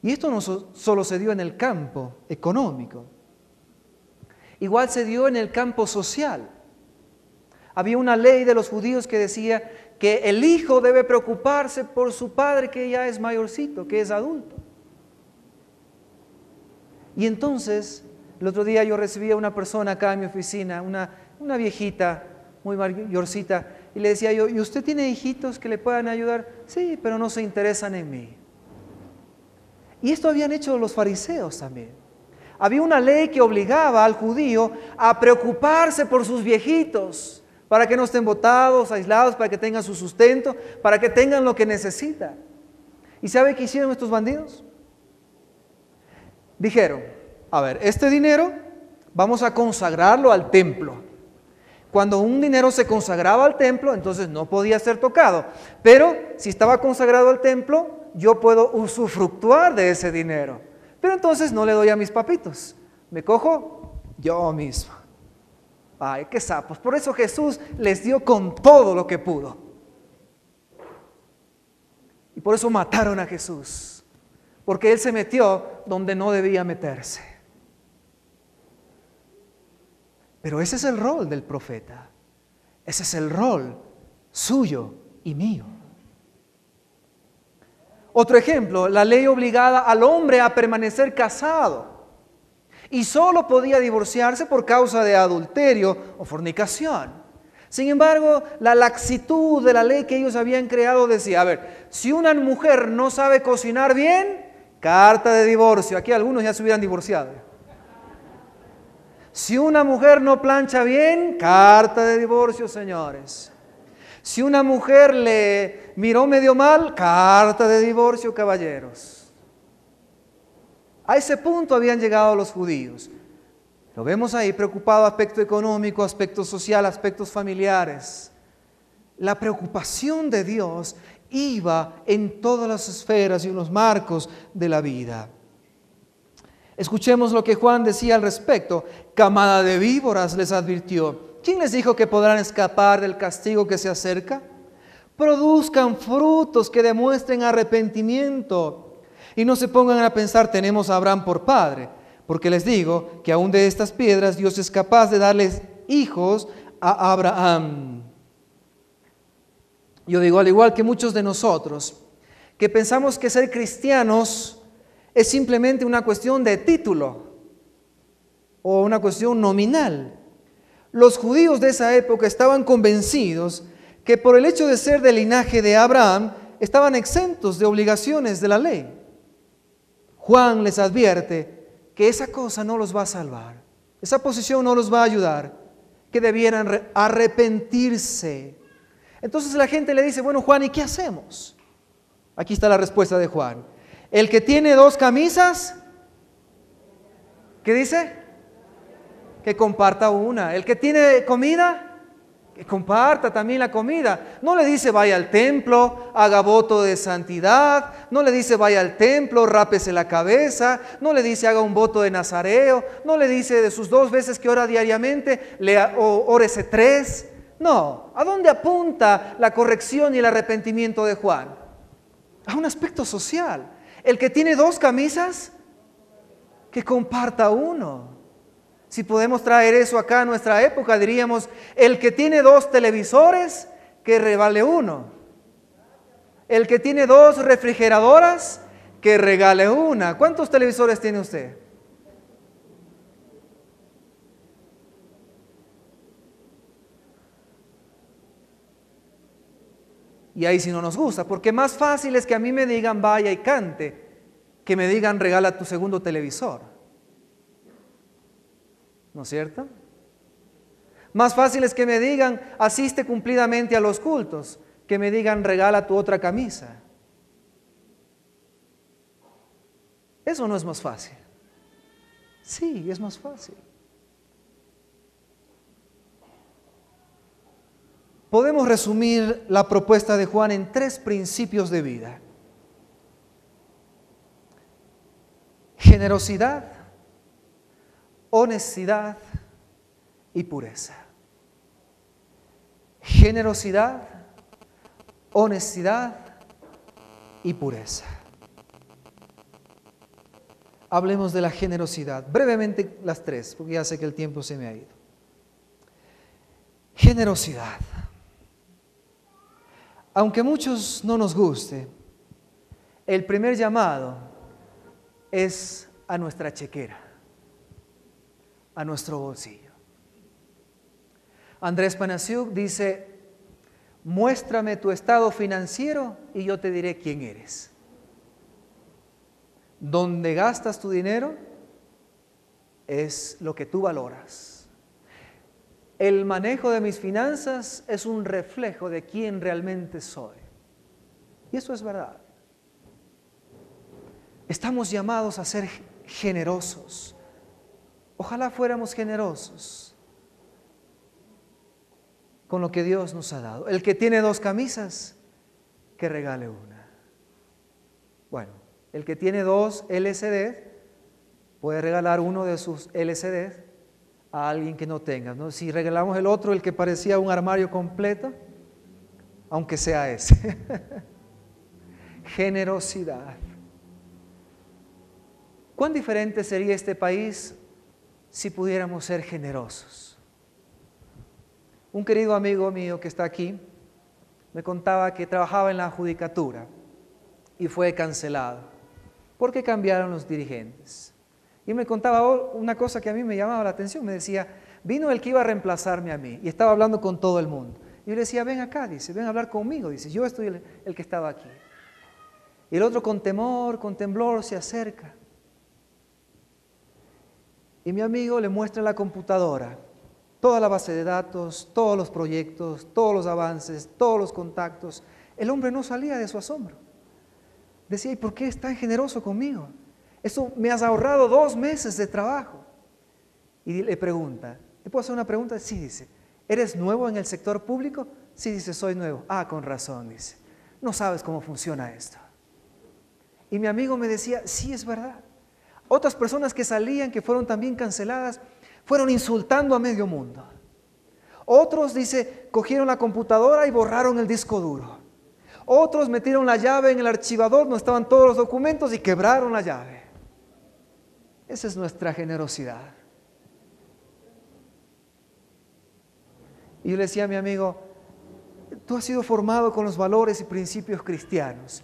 Y esto no solo se dio en el campo económico, igual se dio en el campo social. Había una ley de los judíos que decía que el hijo debe preocuparse por su padre que ya es mayorcito, que es adulto. Y entonces, el otro día yo recibí a una persona acá en mi oficina, una viejita, muy mayorcita, y le decía yo, ¿y usted tiene hijitos que le puedan ayudar? Sí, pero no se interesan en mí. Y esto habían hecho los fariseos también. Había una ley que obligaba al judío a preocuparse por sus viejitos, para que no estén botados, aislados, para que tengan su sustento, para que tengan lo que necesitan. ¿Y sabe qué hicieron estos bandidos? Dijeron, a ver, este dinero vamos a consagrarlo al templo. Cuando un dinero se consagraba al templo, entonces no podía ser tocado. Pero si estaba consagrado al templo, yo puedo usufructuar de ese dinero. Pero entonces no le doy a mis papitos. Me cojo yo mismo. Ay, qué sapos. Por eso Jesús les dio con todo lo que pudo. Y por eso mataron a Jesús. Porque Él se metió donde no debía meterse. Pero ese es el rol del profeta. Ese es el rol suyo y mío. Otro ejemplo, la ley obligaba al hombre a permanecer casado y solo podía divorciarse por causa de adulterio o fornicación. Sin embargo, la laxitud de la ley que ellos habían creado decía, a ver, si una mujer no sabe cocinar bien, carta de divorcio. Aquí algunos ya se hubieran divorciado. Si una mujer no plancha bien, carta de divorcio, señores. Si una mujer le miró medio mal, carta de divorcio, caballeros. A ese punto habían llegado los judíos. Lo vemos ahí, preocupado, aspecto económico, aspecto social, aspectos familiares. La preocupación de Dios iba en todas las esferas y en los marcos de la vida. Escuchemos lo que Juan decía al respecto. Camada de víboras, les advirtió. ¿Quién les dijo que podrán escapar del castigo que se acerca? Produzcan frutos que demuestren arrepentimiento y no se pongan a pensar, tenemos a Abraham por padre, porque les digo que aún de estas piedras Dios es capaz de darles hijos a Abraham. Yo digo, al igual que muchos de nosotros, que pensamos que ser cristianos es simplemente una cuestión de título o una cuestión nominal. Los judíos de esa época estaban convencidos que por el hecho de ser del linaje de Abraham, estaban exentos de obligaciones de la ley. Juan les advierte que esa cosa no los va a salvar, esa posición no los va a ayudar, que debieran arrepentirse. Entonces la gente le dice, bueno, Juan, ¿y qué hacemos? Aquí está la respuesta de Juan. El que tiene 2 camisas, ¿qué dice? Que comparta una. El que tiene comida, que comparta también la comida. No le dice vaya al templo, haga voto de santidad. No le dice vaya al templo, rápese la cabeza. No le dice haga un voto de nazareo. No le dice de sus 2 veces que ora diariamente, órese 3. No. ¿A dónde apunta la corrección y el arrepentimiento de Juan? A un aspecto social. El que tiene 2 camisas, que comparta uno. Si podemos traer eso acá a nuestra época, diríamos, el que tiene 2 televisores, que regale uno. El que tiene 2 refrigeradoras, que regale una. ¿Cuántos televisores tiene usted? Y ahí sí no nos gusta, porque más fácil es que a mí me digan vaya y cante, que me digan regala tu segundo televisor. ¿No es cierto? Más fácil es que me digan asiste cumplidamente a los cultos, que me digan regala tu otra camisa. Eso no es más fácil. Sí, es más fácil. Podemos resumir la propuesta de Juan en 3 principios de vida. Generosidad, honestidad y pureza. Generosidad, honestidad y pureza. Hablemos de la generosidad. Brevemente las 3, porque ya sé que el tiempo se me ha ido. Generosidad. Aunque a muchos no nos guste, el primer llamado es a nuestra chequera, a nuestro bolsillo. Andrés Panasiuk dice, muéstrame tu estado financiero y yo te diré quién eres. Donde gastas tu dinero es lo que tú valoras. El manejo de mis finanzas es un reflejo de quién realmente soy. Y eso es verdad. Estamos llamados a ser generosos. Ojalá fuéramos generosos con lo que Dios nos ha dado. El que tiene 2 camisas, que regale una. Bueno, el que tiene 2 LCDs, puede regalar uno de sus LCDs a alguien que no tenga, ¿no? Si regalamos el otro, el que parecía un armario completo, aunque sea ese. Generosidad. ¿Cuán diferente sería este país si pudiéramos ser generosos? Un querido amigo mío que está aquí me contaba que trabajaba en la judicatura y fue cancelado porque cambiaron los dirigentes. Y me contaba una cosa que a mí me llamaba la atención. Me decía, vino el que iba a reemplazarme a mí y estaba hablando con todo el mundo. Y yo le decía, ven acá, dice, ven a hablar conmigo. Dice, yo estoy el que estaba aquí. Y el otro con temor, con temblor se acerca. Y mi amigo le muestra en la computadora toda la base de datos, todos los proyectos, todos los avances, todos los contactos. El hombre no salía de su asombro. Decía, ¿y por qué es tan generoso conmigo? Eso me has ahorrado 2 meses de trabajo. Y le pregunta, ¿te puedo hacer una pregunta? Sí, dice, ¿eres nuevo en el sector público? Sí, dice, soy nuevo. Ah, con razón, dice, no sabes cómo funciona esto. Y mi amigo me decía, sí, es verdad. Otras personas que salían, que fueron también canceladas, fueron insultando a medio mundo. Otros, dice, cogieron la computadora y borraron el disco duro. Otros metieron la llave en el archivador, no estaban todos los documentos y quebraron la llave. Esa es nuestra generosidad. Y yo le decía a mi amigo, tú has sido formado con los valores y principios cristianos.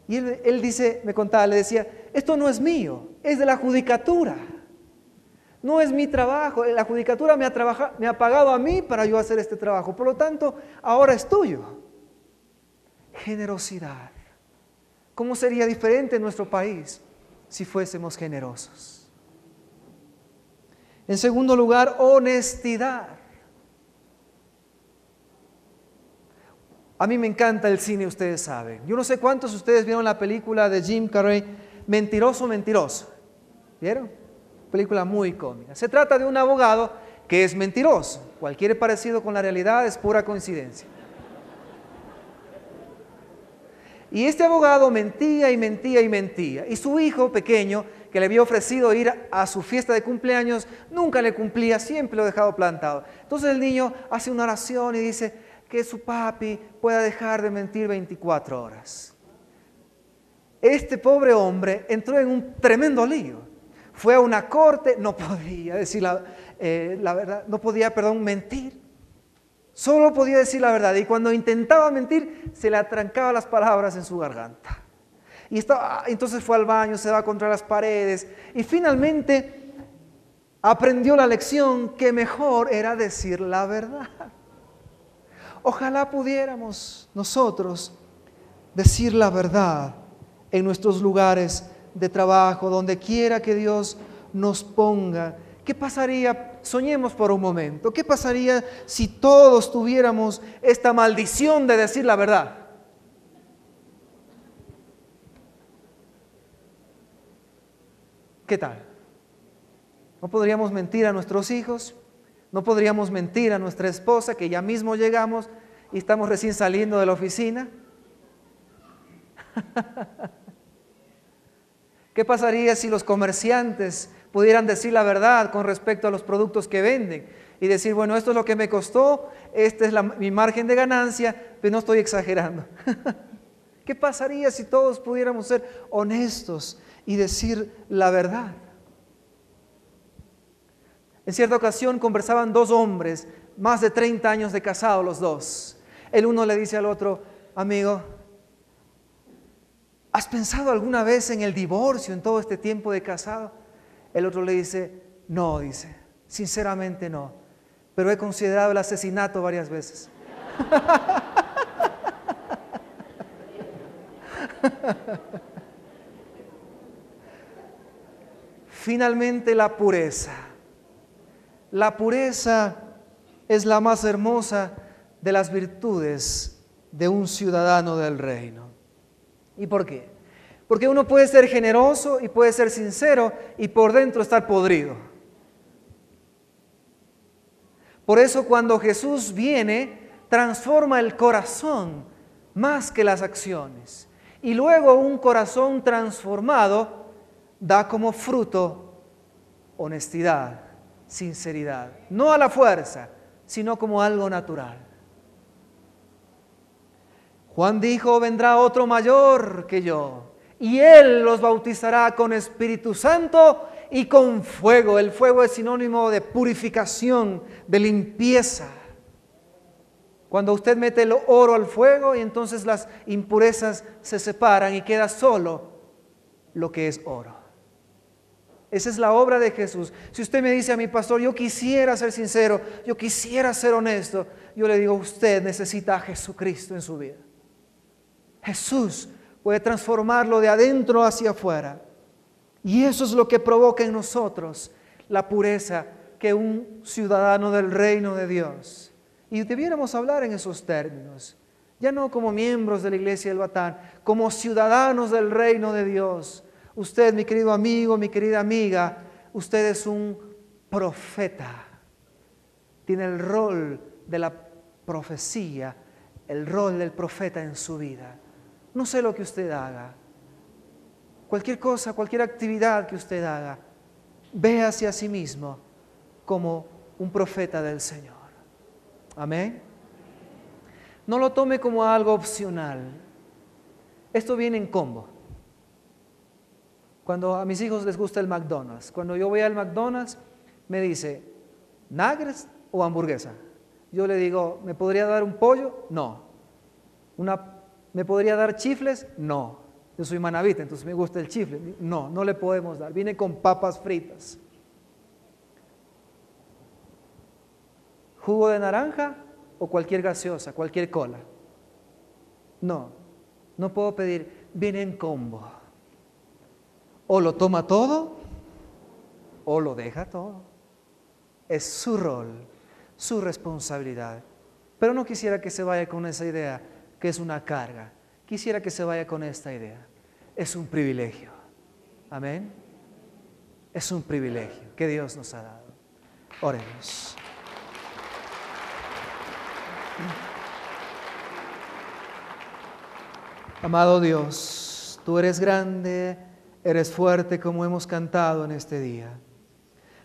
Y él dice, me contaba, le decía, esto no es mío, es de la judicatura. No es mi trabajo, la judicatura me ha pagado a mí para yo hacer este trabajo. Por lo tanto, ahora es tuyo. Generosidad. ¿Cómo sería diferente en nuestro país si fuésemos generosos? En segundo lugar, honestidad. A mí me encanta el cine, ustedes saben. Yo no sé cuántos de ustedes vieron la película de Jim Carrey, Mentiroso, Mentiroso. ¿Vieron? Película muy cómica. Se trata de un abogado que es mentiroso. Cualquier parecido con la realidad es pura coincidencia. Y este abogado mentía y mentía y mentía. Y su hijo pequeño, que le había ofrecido ir a su fiesta de cumpleaños, nunca le cumplía, siempre lo ha dejado plantado. Entonces el niño hace una oración y dice que su papi pueda dejar de mentir 24 horas. Este pobre hombre entró en un tremendo lío. Fue a una corte, no podía decir la verdad, no podía, mentir. Solo podía decir la verdad. Y cuando intentaba mentir, se le atrancaban las palabras en su garganta. Y entonces fue al baño, se daba contra las paredes. Y finalmente aprendió la lección que mejor era decir la verdad. Ojalá pudiéramos nosotros decir la verdad en nuestros lugares de trabajo, donde quiera que Dios nos ponga. ¿Qué pasaría? Soñemos por un momento. ¿Qué pasaría si todos tuviéramos esta maldición de decir la verdad? ¿Qué tal? ¿No podríamos mentir a nuestros hijos? ¿No podríamos mentir a nuestra esposa, que ya mismo llegamos y estamos recién saliendo de la oficina? ¿Qué pasaría si los comerciantes pudieran decir la verdad con respecto a los productos que venden? Y decir, bueno, esto es lo que me costó, este es mi margen de ganancia, pero no estoy exagerando. ¿Qué pasaría si todos pudiéramos ser honestos y decir la verdad? En cierta ocasión conversaban 2 hombres, más de 30 años de casados los dos. El uno le dice al otro, amigo, ¿has pensado alguna vez en el divorcio en todo este tiempo de casado? El otro le dice, no, dice, sinceramente no, pero he considerado el asesinato varias veces. Finalmente, la pureza. La pureza es la más hermosa de las virtudes de un ciudadano del reino. ¿Y por qué? Porque uno puede ser generoso y puede ser sincero y por dentro estar podrido. Por eso cuando Jesús viene, transforma el corazón más que las acciones. Y luego un corazón transformado da como fruto honestidad, sinceridad. No a la fuerza, sino como algo natural. Juan dijo, vendrá otro mayor que yo, y Él los bautizará con Espíritu Santo y con fuego. El fuego es sinónimo de purificación, de limpieza. Cuando usted mete el oro al fuego y entonces las impurezas se separan y queda solo lo que es oro. Esa es la obra de Jesús. Si usted me dice a mi pastor, yo quisiera ser sincero, yo quisiera ser honesto, yo le digo, usted necesita a Jesucristo en su vida. Jesús puede transformarlo de adentro hacia afuera. Y eso es lo que provoca en nosotros la pureza que un ciudadano del reino de Dios. Y debiéramos hablar en esos términos, ya no como miembros de la iglesia del Batán, como ciudadanos del reino de Dios. Usted, mi querido amigo, mi querida amiga, usted es un profeta. Tiene el rol de la profecía, el rol del profeta en su vida. No sé lo que usted haga. Cualquier cosa, cualquier actividad que usted haga, véase a sí mismo como un profeta del Señor. Amén. No lo tome como algo opcional. Esto viene en combo. Cuando a mis hijos les gusta el McDonald's, cuando yo voy al McDonald's, me dice, ¿nuggets o hamburguesa? Yo le digo, ¿me podría dar un pollo? No. ¿Me podría dar chifles? No. Yo soy manavita, entonces me gusta el chifle. No, no le podemos dar. Viene con papas fritas. ¿Jugo de naranja o cualquier gaseosa, cualquier cola? No, no puedo pedir. Viene en combo. O lo toma todo o lo deja todo. Es su rol, su responsabilidad. Pero no quisiera que se vaya con esa idea que es una carga. Quisiera que se vaya con esta idea. Es un privilegio. Amén. Es un privilegio que Dios nos ha dado. Oremos. Amado Dios, tú eres grande, eres fuerte como hemos cantado en este día.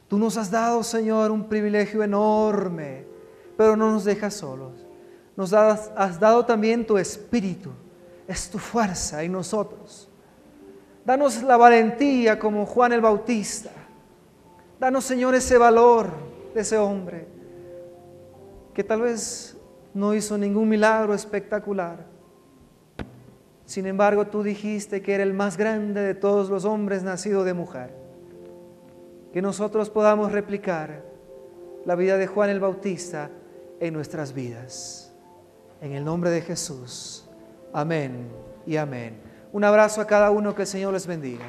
Tú nos has dado, Señor, un privilegio enorme, pero no nos dejas solos. Nos has dado también tu Espíritu, es tu fuerza en nosotros. Danos la valentía como Juan el Bautista. Danos, Señor, ese valor de ese hombre que tal vez no hizo ningún milagro espectacular. Sin embargo, tú dijiste que era el más grande de todos los hombres nacido de mujer. Que nosotros podamos replicar la vida de Juan el Bautista en nuestras vidas. En el nombre de Jesús. Amén y amén. Un abrazo a cada uno, que el Señor les bendiga.